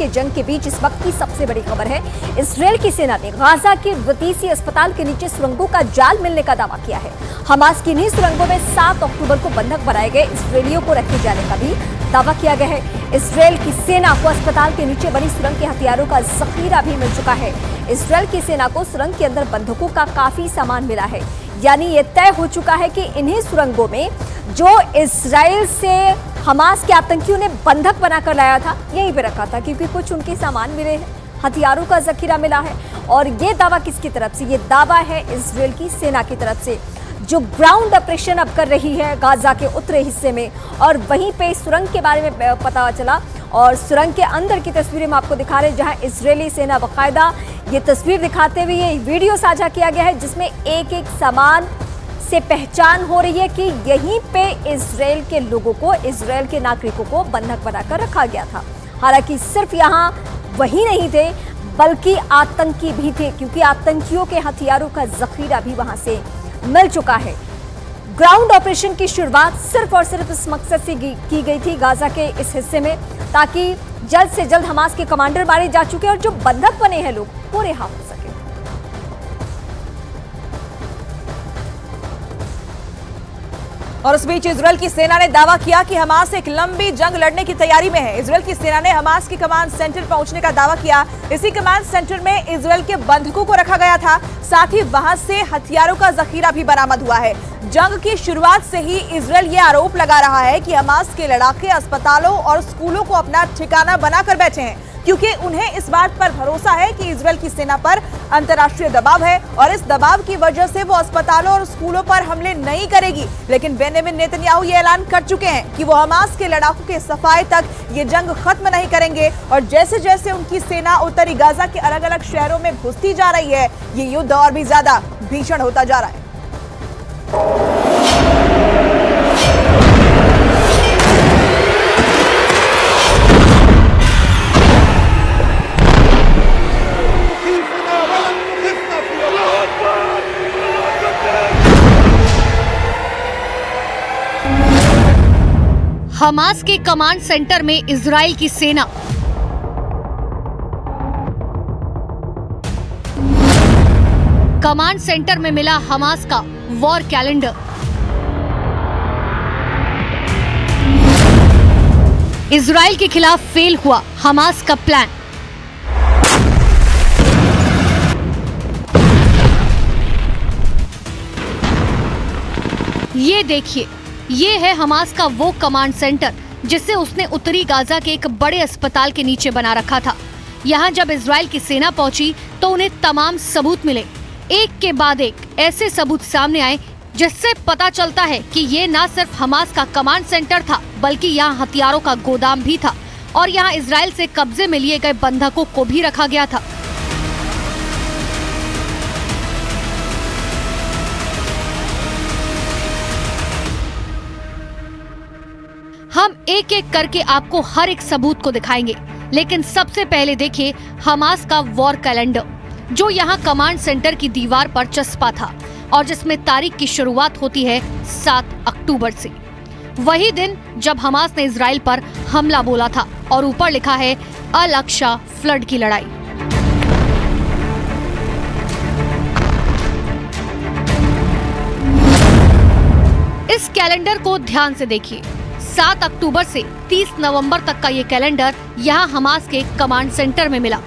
के जंग के बीच इस वक्त की सबसे बड़ी खबर है। इजरायल की सेना ने गाजा के वतीसी अस्पताल के नीचे सुरंगों का जाल मिलने का दावा किया है। हमास की इन्हीं सुरंगों में 7 अक्टूबर को बंधक बनाए गए इजरायलियों को रखे जाने का भी दावा किया गया है। इजरायल की सेना को अस्पताल के नीचे बनी सुरंग के हथियारों का जखीरा भी मिल चुका है। इजरायल की सेना को सुरंग के अंदर बंधकों का काफी सामान मिला है, यानी ये तय हो चुका है कि इन्हीं सुरंगों में जो इजरायल से हमास के आतंकियों ने बंधक बनाकर लाया था यहीं पे रखा था, क्योंकि कुछ उनके सामान मिले हैं, हथियारों का जखीरा मिला है। और ये दावा किसकी तरफ से? ये दावा है इजरायल की सेना की तरफ से, जो ग्राउंड ऑपरेशन अब कर रही है गाजा के उत्तरी हिस्से में। और वहीं पे सुरंग के बारे में पता चला और सुरंग के अंदर की तस्वीरें हम आपको दिखा रहे हैं, जहां इजरायली सेना बाकायदा ये तस्वीर दिखाते हुए ये वीडियो साझा किया गया है, जिसमें एक एक सामान से पहचान हो रही है कि यहीं पे इजरायल के लोगों को, इजरायल के नागरिकों को बंधक बनाकर रखा गया था। हालांकि सिर्फ यहाँ वही नहीं थे, बल्कि आतंकी भी थे, क्योंकि आतंकियों के हथियारों का जखीरा भी वहां से मिल चुका है। ग्राउंड ऑपरेशन की शुरुआत सिर्फ और सिर्फ इस मकसद से की गई थी गाजा के इस हिस्से में, ताकि जल्द से जल्द हमास के कमांडर मारे जा चुके और जो बंधक बने हैं लोग वो रिहा हो सके। और उस बीच इजरायल की सेना ने दावा किया कि हमास एक लंबी जंग लड़ने की तैयारी में है। इजरायल की सेना ने हमास की कमांड सेंटर पहुंचने का दावा किया। इसी कमांड सेंटर में इजरायल के बंधकों को रखा गया था, साथ ही वहां से हथियारों का जखीरा भी बरामद हुआ है। जंग की शुरुआत से ही इजरायल ये आरोप लगा रहा है कि हमास के लड़ाके अस्पतालों और स्कूलों को अपना ठिकाना बनाकर बैठे हैं, क्योंकि उन्हें इस बात पर भरोसा है कि इजरायल की सेना पर अंतर्राष्ट्रीय दबाव है और इस दबाव की वजह से वो अस्पतालों और स्कूलों पर हमले नहीं करेगी। लेकिन बेंजामिन नेतन्याहू ये ऐलान कर चुके हैं कि वो हमास के लड़ाकों के सफाए तक ये जंग खत्म नहीं करेंगे। और जैसे जैसे उनकी सेना उत्तरी गाजा के अलग अलग शहरों में घुसती जा रही है, ये युद्ध और भी ज्यादा भीषण होता जा रहा है। हमास के कमांड सेंटर में इजराइल की सेना। कमांड सेंटर में मिला हमास का वॉर कैलेंडर। इजराइल के खिलाफ फेल हुआ हमास का प्लान। ये देखिए, ये है हमास का वो कमांड सेंटर जिसे उसने उत्तरी गाजा के एक बड़े अस्पताल के नीचे बना रखा था। यहाँ जब इजराइल की सेना पहुंची तो उन्हें तमाम सबूत मिले, एक के बाद एक ऐसे सबूत सामने आए जिससे पता चलता है कि ये न सिर्फ हमास का कमांड सेंटर था, बल्कि यहाँ हथियारों का गोदाम भी था और यहाँ इजराइल से कब्जे में लिए गए बंधकों को भी रखा गया था। हम एक एक करके आपको हर एक सबूत को दिखाएंगे, लेकिन सबसे पहले देखिए हमास का वॉर कैलेंडर, जो यहाँ कमांड सेंटर की दीवार पर चस्पा था और जिसमें तारीख की शुरुआत होती है 7 अक्टूबर से, वही दिन जब हमास ने इजराइल पर हमला बोला था। और ऊपर लिखा है अल अक्सा फ्लड की लड़ाई। इस कैलेंडर को ध्यान से देखिए। 7 अक्टूबर से 30 नवंबर तक का ये कैलेंडर यहाँ हमास के कमांड सेंटर में मिला।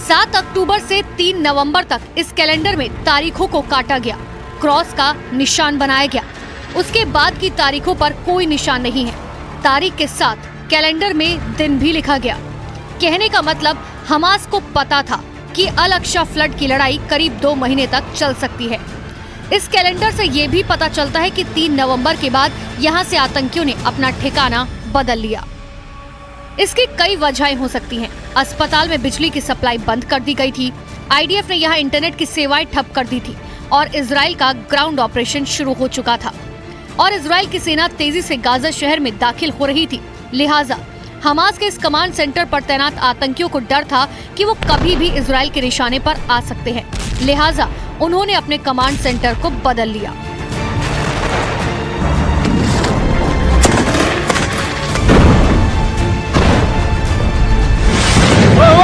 7 अक्टूबर से 3 नवंबर तक इस कैलेंडर में तारीखों को काटा गया, क्रॉस का निशान बनाया गया। उसके बाद की तारीखों पर कोई निशान नहीं है। तारीख के साथ कैलेंडर में दिन भी लिखा गया। कहने का मतलब हमास को पता था कि अल अक्सा फ्लड की लड़ाई करीब 2 महीने तक चल सकती है। इस कैलेंडर से ये भी पता चलता है कि 3 नवंबर के बाद यहाँ से आतंकियों ने अपना ठिकाना बदल लिया। इसकी कई वजहें हो सकती हैं। अस्पताल में बिजली की सप्लाई बंद कर दी गई थी, आईडीएफ ने यहाँ इंटरनेट की सेवाएं ठप कर दी थी और इजराइल का ग्राउंड ऑपरेशन शुरू हो चुका था और इजराइल की सेना तेजी से गाजा शहर में दाखिल हो रही थी। लिहाजा हमास के इस कमांड सेंटर पर तैनात आतंकियों को डर था कि वो कभी भी इजराइल के निशाने पर आ सकते हैं। लिहाजा उन्होंने अपने कमांड सेंटर को बदल लिया।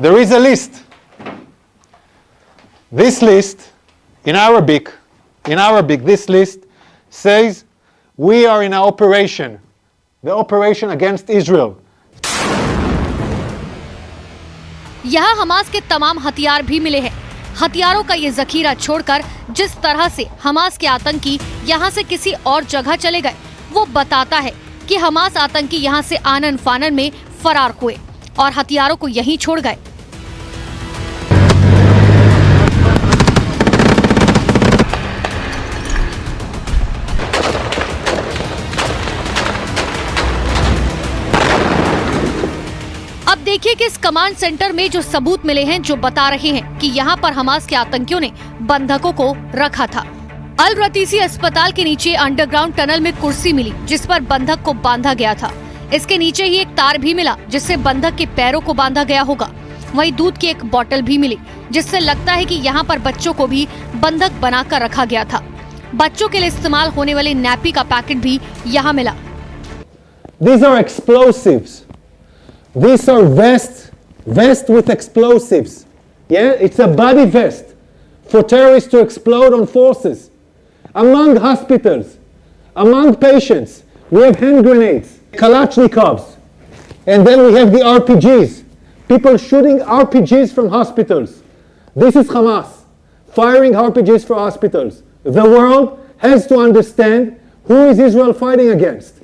There is a list. This list, in Arabic, this list says we are in an operation, the operation against Israel. यहाँ हमास के तमाम हथियार भी मिले हैं। हथियारों का ये जखीरा छोड़कर जिस तरह से हमास के आतंकी यहाँ से किसी और जगह चले गए, वो बताता है कि हमास आतंकी यहाँ से आनन फानन में फरार हुए और हथियारों को यहीं छोड़ गए। अब देखिए कि इस कमांड सेंटर में जो सबूत मिले हैं, जो बता रहे हैं कि यहाँ पर हमास के आतंकियों ने बंधकों को रखा था। अल रतीसी अस्पताल के नीचे अंडरग्राउंड टनल में कुर्सी मिली जिस पर बंधक को बांधा गया था। इसके नीचे ही एक तार भी मिला जिससे बंधक के पैरों को बांधा गया होगा। वहीं दूध की एक बोतल भी मिली जिससे लगता है कि यहाँ पर बच्चों को भी बंधक बनाकर रखा गया था। बच्चों के लिए इस्तेमाल होने वाले नैपी का पैकेट भी यहाँ मिला। These are explosives. These are vest with explosives. Yeah, it's a body vest for terrorists to explode on forces. Among hospitals, among patients, we have hand grenades, Kalashnikovs, and then we have the RPGs. People shooting RPGs from hospitals. This is Hamas, firing RPGs for hospitals. The world has to understand who is Israel fighting against.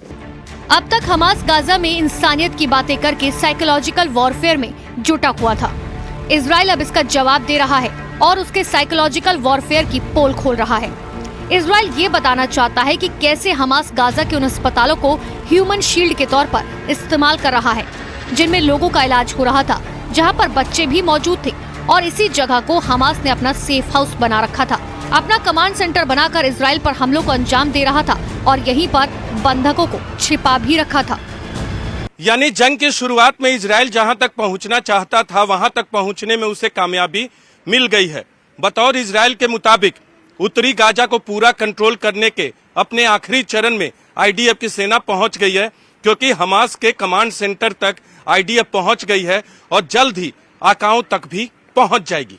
अब तक Hamas Gaza में इंसानियत की बातें करके psychological warfare में जुटा हुआ था। इजराइल अब इसका जवाब दे रहा है और उसके साइकोलॉजिकल वॉरफेयर की पोल खोल रहा है। इजराइल ये बताना चाहता है कि कैसे हमास गाजा के उन अस्पतालों को ह्यूमन शील्ड के तौर पर इस्तेमाल कर रहा है जिनमें लोगों का इलाज हो रहा था, जहां पर बच्चे भी मौजूद थे, और इसी जगह को हमास ने अपना सेफ हाउस बना रखा था। अपना कमांड सेंटर बनाकर इजराइल पर हमलों को अंजाम दे रहा था और यहीं पर बंधकों को छिपा भी रखा था। यानी जंग की शुरुआत में इजराइल जहां तक पहुंचना चाहता था वहां तक पहुंचने में उसे कामयाबी मिल गई है। बतौर इजराइल के मुताबिक उत्तरी गाजा को पूरा कंट्रोल करने के अपने आखिरी चरण में आईडीएफ की सेना पहुंच गई है, क्योंकि हमास के कमांड सेंटर तक आईडीएफ पहुंच गई है और जल्द ही आकाओं तक भी पहुंच जाएगी।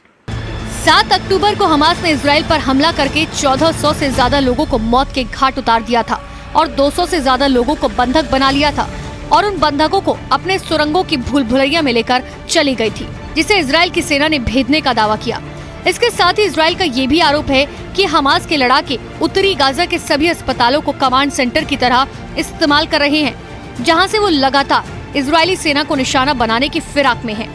7 अक्टूबर को हमास ने इजराइल पर हमला करके 1400 से ज्यादा लोगों को मौत के घाट उतार दिया था और 200 से ज्यादा लोगों को बंधक बना लिया था और उन बंधकों को अपने सुरंगों की भूल भुलैया में लेकर चली गई थी, जिसे इजराइल की सेना ने भेदने का दावा किया। इसके साथ ही इजराइल का ये भी आरोप है कि हमास के लड़ाके उत्तरी गाजा के सभी अस्पतालों को कमांड सेंटर की तरह इस्तेमाल कर रहे हैं, जहां से वो लगातार इजरायली सेना को निशाना बनाने की फिराक में है।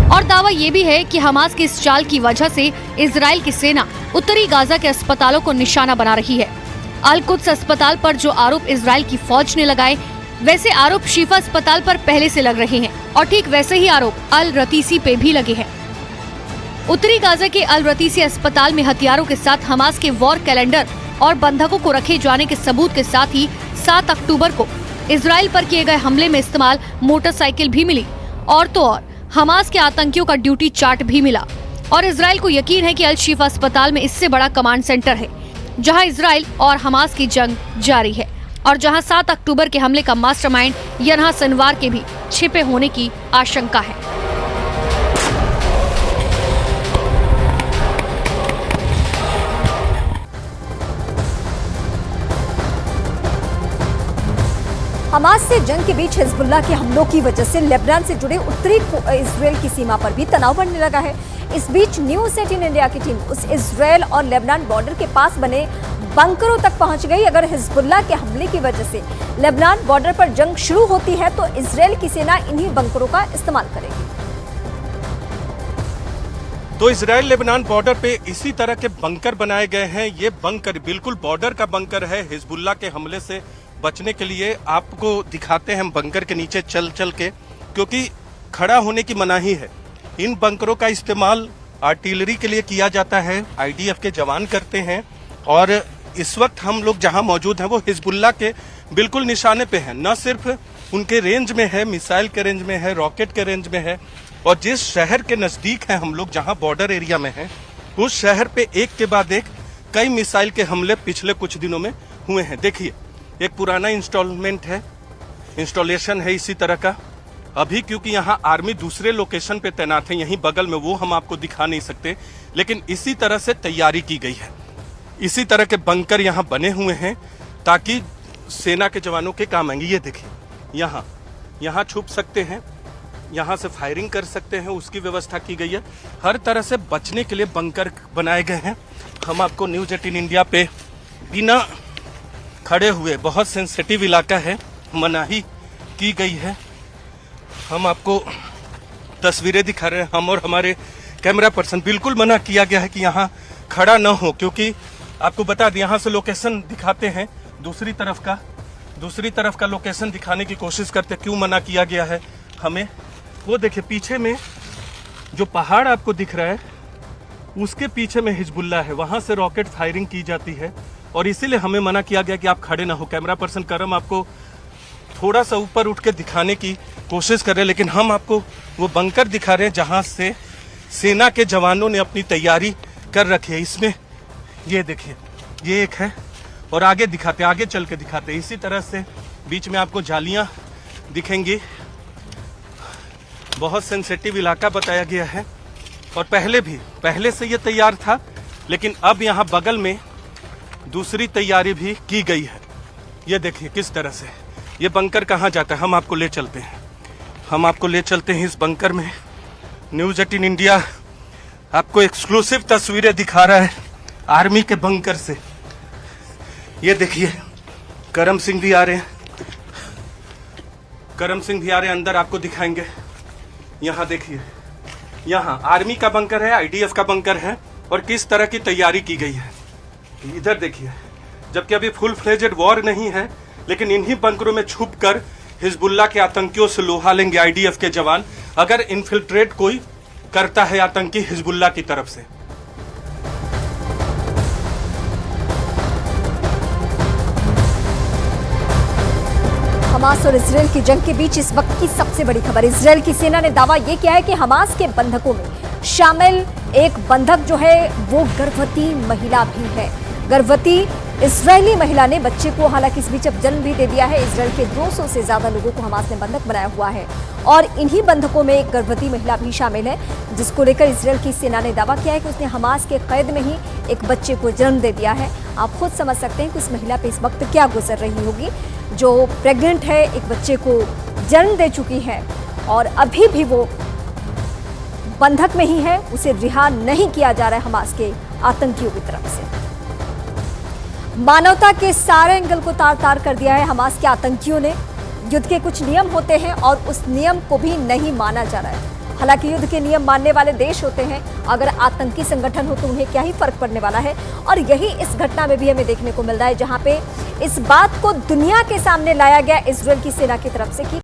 और दावा ये भी है कि हमास की इस चाल की वजह से इजराइल की सेना उत्तरी गाजा के अस्पतालों को निशाना बना रही है। अल कुद्स अस्पताल पर जो आरोप इजराइल की फौज ने लगाए, वैसे आरोप शिफा अस्पताल पर पहले से लग रहे हैं और ठीक वैसे ही आरोप अल रतीसी पे भी लगे हैं। उत्तरी गाजा के अल रतीसी अस्पताल में हथियारों के साथ हमास के वॉर कैलेंडर और बंधकों को रखे जाने के सबूत के साथ ही 7 अक्टूबर को इजराइल पर किए गए हमले में इस्तेमाल मोटरसाइकिल भी मिली और तो और हमास के आतंकियों का ड्यूटी चार्ट भी मिला। और इजराइल को यकीन है कि अल शिफा अस्पताल में इससे बड़ा कमांड सेंटर है जहां इजराइल और हमास की जंग जारी है और जहां 7 अक्टूबर के हमले का मास्टरमाइंड यन्हा सिनवार के भी छिपे होने की आशंका है। हमास से जंग के बीच हिजबुल्लाह के हमलों की वजह से लेबनान से जुड़े उत्तरी इजराइल की सीमा पर भी तनाव बढ़ने लगा है। इस बीच न्यूज़ 18 इंडिया की टीम उस इजराइल और लेबनान बॉर्डर के पास बने बंकरों तक पहुंच गई। अगर हिजबुल्लाह के हमले की वजह से लेबनान बॉर्डर पर जंग शुरू होती है तो इजराइल की सेना इन्हीं बंकरों का इस्तेमाल करेगी। तो इजराइल लेबनान बॉर्डर पे इसी तरह के बंकर बनाए गए हैं। ये बंकर बिल्कुल बॉर्डर का बंकर है। हिजबुल्लाह के हमले से बचने के लिए आपको दिखाते हैं बंकर के नीचे चल चल के, क्योंकि खड़ा होने की मनाही है। इन बंकरों का इस्तेमाल आर्टिलरी के लिए किया जाता है, आईडीएफ के जवान करते हैं और इस वक्त हम लोग जहां मौजूद हैं वो हिजबुल्लाह के बिल्कुल निशाने पे हैं। न सिर्फ उनके रेंज में है, मिसाइल के रेंज में है, रॉकेट के रेंज में है, और जिस शहर के नजदीक है हम लोग जहां बॉर्डर एरिया में है उस शहर पे एक के बाद एक कई मिसाइल के हमले पिछले कुछ दिनों में हुए हैं। देखिए, एक पुराना इंस्टॉलेशन है इसी तरह का। अभी क्योंकि यहाँ आर्मी दूसरे लोकेशन पे तैनात है, यहीं बगल में, वो हम आपको दिखा नहीं सकते, लेकिन इसी तरह से तैयारी की गई है। इसी तरह के बंकर यहाँ बने हुए हैं ताकि सेना के जवानों के काम आएंगे। ये देखिए, यहाँ छुप सकते हैं, यहाँ से फायरिंग कर सकते हैं, उसकी व्यवस्था की गई है। हर तरह से बचने के लिए बंकर बनाए गए हैं। हम आपको न्यूज़ 18 इंडिया पे बिना खड़े हुए, बहुत सेंसिटिव इलाका है, मनाही की गई है, हम आपको तस्वीरें दिखा रहे हैं। हम और हमारे कैमरा पर्सन, बिल्कुल मना किया गया है कि यहाँ खड़ा न हो, क्योंकि आपको बता दें, यहाँ से लोकेशन दिखाते हैं, दूसरी तरफ का लोकेशन दिखाने की कोशिश करते। क्यों मना किया गया है हमें? वो देखिए, पीछे में जो पहाड़ आपको दिख रहा है, उसके पीछे में हिजबुल्ला है, वहां से रॉकेट फायरिंग की जाती है, और इसीलिए हमें मना किया गया कि आप खड़े ना हो। कैमरा पर्सन करम आपको थोड़ा सा ऊपर उठ के दिखाने की कोशिश कर रहे हैं, लेकिन हम आपको वो बंकर दिखा रहे हैं जहां से सेना के जवानों ने अपनी तैयारी कर रखी है। इसमें ये देखिए, ये एक है, और आगे चल के दिखाते। इसी तरह से बीच में आपको जालियां दिखेंगी। बहुत सेंसिटिव इलाका बताया गया है, और पहले से ये तैयार था, लेकिन अब यहाँ बगल में दूसरी तैयारी भी की गई है। ये देखिए किस तरह से ये बंकर कहाँ जाता है, हम आपको ले चलते हैं इस बंकर में। न्यूज़ 18 इंडिया आपको एक्सक्लूसिव तस्वीरें दिखा रहा है आर्मी के बंकर से। ये देखिए, करम सिंह भी आ रहे हैं, अंदर आपको दिखाएंगे। यहाँ देखिए, यहाँ आर्मी का बंकर है, आईडीएफ का बंकर है, और किस तरह की तैयारी की गई है। इधर देखिए, जबकि अभी फुल फ्लेजेड वॉर नहीं है, लेकिन इन्हीं बंकरों में छुपकर हिजबुल्ला के आतंकियों से लोहा लेंगे आईडीएफ के जवान, अगर इन्फिल्ट्रेट कोई करता है आतंकी हिजबुल्ला की तरफ से। हमास और इजरायल की जंग के बीच इस वक्त की सबसे बड़ी खबर। इजरायल की सेना ने दावा यह किया है कि हमास के बंधकों में शामिल एक बंधक जो है वो गर्भवती महिला भी है। गर्भवती इजरायली महिला ने बच्चे को हालांकि इस बीच अब जन्म भी दे दिया है। इजरायल के 200 से ज्यादा लोगों को हमास ने बंधक बनाया हुआ है, और इन्हीं बंधकों में एक गर्भवती महिला भी शामिल है, जिसको लेकर इजरायल की सेना ने दावा किया है कि उसने हमास के कैद में ही एक बच्चे को जन्म दे दिया है। आप खुद समझ सकते हैं कि उस महिला पे इस वक्त क्या गुजर रही होगी, जो प्रेग्नेंट है, एक बच्चे को जन्म दे चुकी है, और अभी भी वो बंधक में ही है। उसे रिहा नहीं किया जा रहा है हमास के आतंकियों की तरफ से। मानवता के सारे एंगल को तार तार कर दिया है हमास के आतंकियों ने। युद्ध के कुछ नियम होते हैं, और उस नियम को भी नहीं माना जा रहा है। हालांकि युद्ध के नियम मानने वाले देश होते हैं, अगर आतंकी संगठन हो तो उन्हें क्या ही फर्क पड़ने वाला है। और यही इस घटना में भी हमें देखने को मिल रहा है, जहां पे इस बात को दुनिया के सामने लाया गया इजरायल की सेना की तरफ से कि